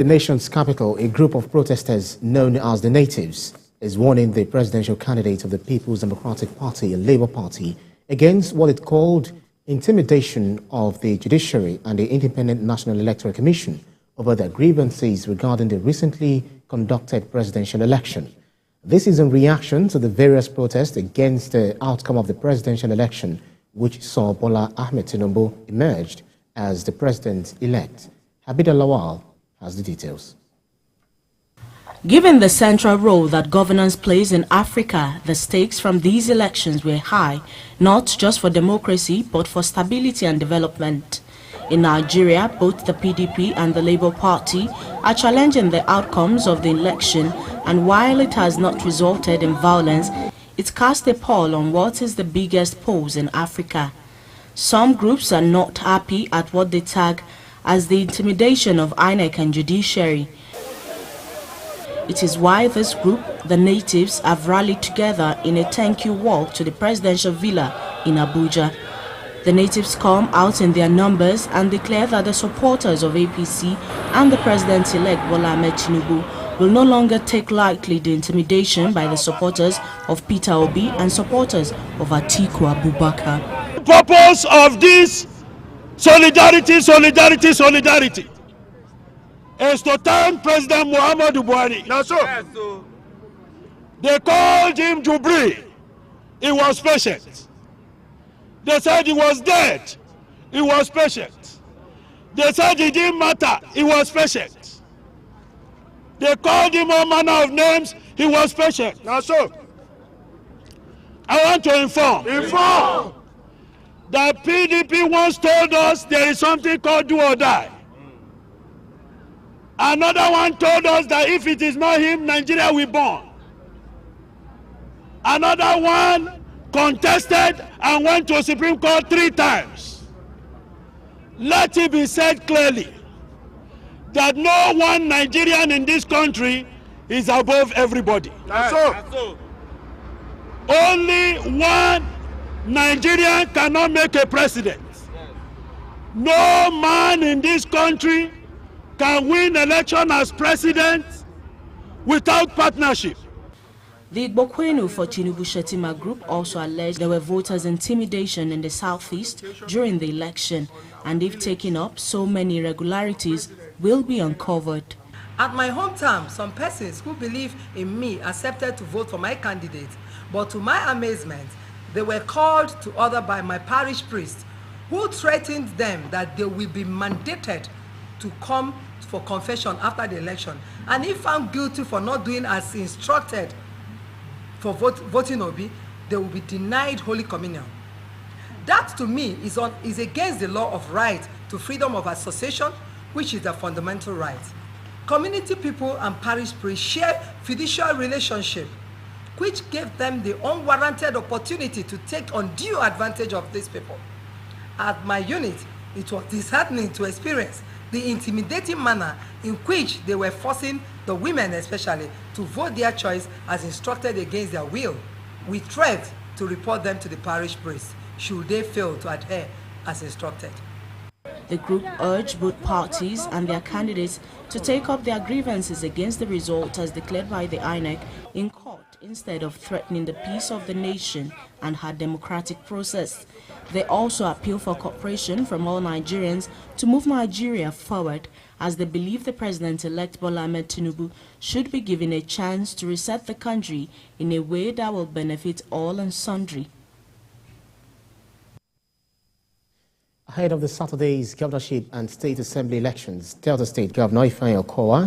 The nation's capital, a group of protesters known as the Natives is warning the presidential candidate of the People's Democratic Party, a Labour Party, against what it called intimidation of the judiciary and the Independent National Electoral Commission over their grievances regarding the recently conducted presidential election. This is in reaction to the various protests against the outcome of the presidential election, which saw Bola Ahmed Tinubu emerged as the president-elect. Habida Lawal has the details. Given the central role that governance plays in Africa, the stakes from these elections were high, not just for democracy, but for stability and development. In Nigeria, both the PDP and the Labour Party are challenging the outcomes of the election, and while it has not resulted in violence, it cast a pall on what is the biggest pose in Africa. Some groups are not happy at what they tag as the intimidation of INEC and judiciary. It is why this group, the Natives, have rallied together in a thank you walk to the presidential villa in Abuja. The Natives come out in their numbers and declare that the supporters of APC and the president-elect Bola Ahmed Tinubu will no longer take lightly the intimidation by the supporters of Peter Obi and supporters of Atiku Abubakar. The purpose of this solidarity is to thank President Muhammadu Buhari. Now, so they called him Jubri. He was patient. They said he was dead. He was patient. They said it didn't matter. He was patient. They called him all manner of names. He was patient. Now, so I want to inform that PDP once told us there is something called do or die. Another one told us that if it is not him, Nigeria will burn. Another one contested and went to Supreme Court 3 times. Let it be said clearly that no one Nigerian in this country is above everybody. So, only one Nigerian cannot make a president. No man in this country can win election as president without partnership. The Igbokwenu for Tinubu Shetima group also alleged there were voters' intimidation in the southeast during the election, and if taken up, so many irregularities will be uncovered. At my hometown, some persons who believe in me accepted to vote for my candidate, but to my amazement, they were called to order by my parish priest, who threatened them that they will be mandated to come for confession after the election, and if found guilty for not doing as instructed for voting Obi, they will be denied Holy Communion. That to me is against the law of right to freedom of association, which is a fundamental right. Community people and parish priests share fiduciary relationship, which gave them the unwarranted opportunity to take undue advantage of these people. At my unit, it was disheartening to experience the intimidating manner in which they were forcing the women especially to vote their choice as instructed against their will. We threat to report them to the parish priest should they fail to adhere as instructed. The group urged both parties and their candidates to take up their grievances against the result as declared by the INEC in court instead of threatening the peace of the nation and her democratic process. They also appeal for cooperation from all Nigerians to move Nigeria forward, as they believe the president-elect Bola Ahmed Tinubu should be given a chance to reset the country in a way that will benefit all and sundry. Ahead of the Saturday's governorship and state assembly elections, Delta State Governor Ifeanyi Okowa